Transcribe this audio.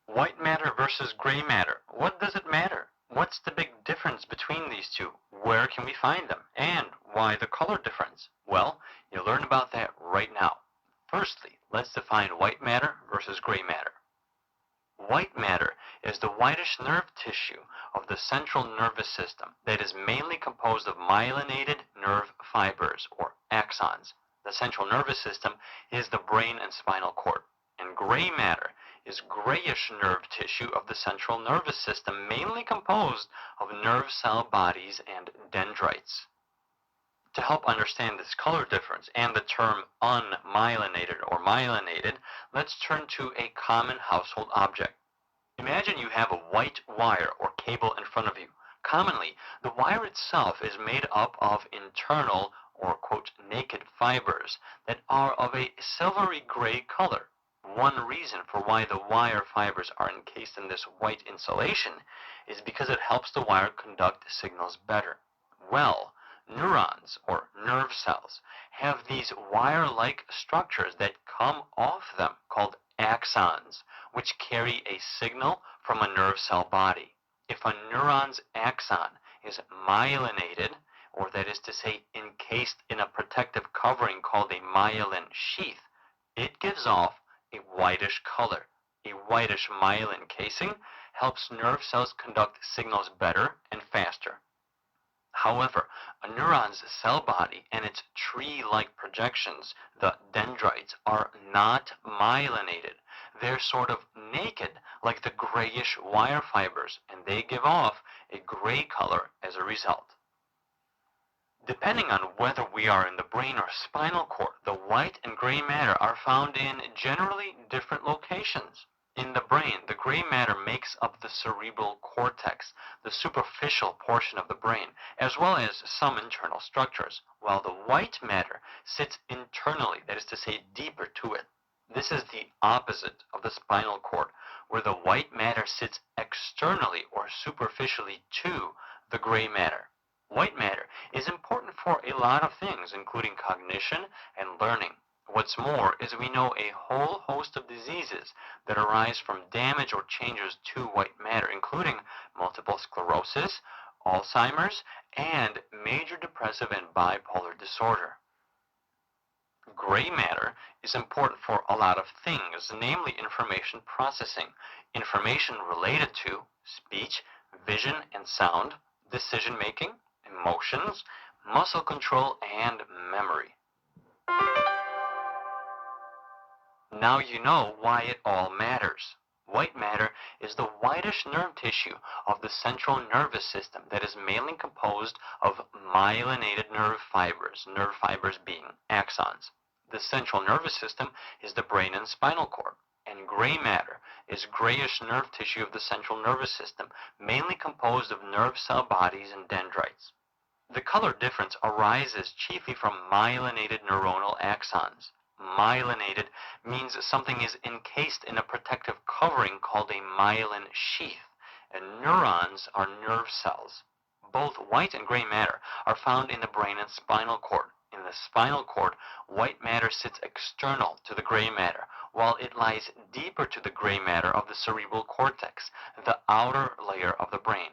White matter versus gray matter. What does it matter? What's the big difference between these two? Where can we find them? And why the color difference? Well, you'll learn about that right now. Firstly, let's define white matter versus gray matter. White matter is the whitish nerve tissue of the central nervous system that is mainly composed of myelinated nerve fibers, or axons. The central nervous system is the brain and spinal cord. And gray matter is grayish nerve tissue of the central nervous system, mainly composed of nerve cell bodies and dendrites. To help understand this color difference and the term unmyelinated or myelinated, let's turn to a common household object. Imagine you have a white wire or cable in front of you. Commonly, the wire itself is made up of internal or quote naked fibers that are of a silvery gray color. One reason for why the wire fibers are encased in this white insulation is because it helps the wire conduct signals better. Well, neurons or nerve cells have these wire-like structures that come off them called axons, which carry a signal from a nerve cell body. If a neuron's axon is myelinated, or that is to say encased in a protective covering called a myelin sheath, it gives off a whitish color. A whitish myelin casing helps nerve cells conduct signals better and faster. However, a neuron's cell body and its tree-like projections, the dendrites, are not myelinated. They're sort of naked, like the grayish wire fibers, and they give off a gray color as a result. Depending on whether we are in the brain or spinal cord, the white and gray matter are found in generally different locations. In the brain, the gray matter makes up the cerebral cortex, the superficial portion of the brain, as well as some internal structures, while the white matter sits internally, that is to say, deeper to it. This is the opposite of the spinal cord, where the white matter sits externally or superficially to the gray matter. White matter is important for a lot of things, including cognition and learning. What's more is we know a whole host of diseases that arise from damage or changes to white matter, including multiple sclerosis, Alzheimer's, and major depressive and bipolar disorder. Gray matter is important for a lot of things, namely information processing, information related to speech, vision and sound, decision making, emotions, muscle control, and memory. Now you know why it all matters. White matter is the whitish nerve tissue of the central nervous system that is mainly composed of myelinated nerve fibers being axons. The central nervous system is the brain and spinal cord, and gray matter is grayish nerve tissue of the central nervous system, mainly composed of nerve cell bodies and dendrites. The color difference arises chiefly from myelinated neuronal axons. Myelinated means something is encased in a protective covering called a myelin sheath, and neurons are nerve cells. Both white and gray matter are found in the brain and spinal cord. In the spinal cord, white matter sits external to the gray matter, while it lies deeper to the gray matter of the cerebral cortex, the outer layer of the brain.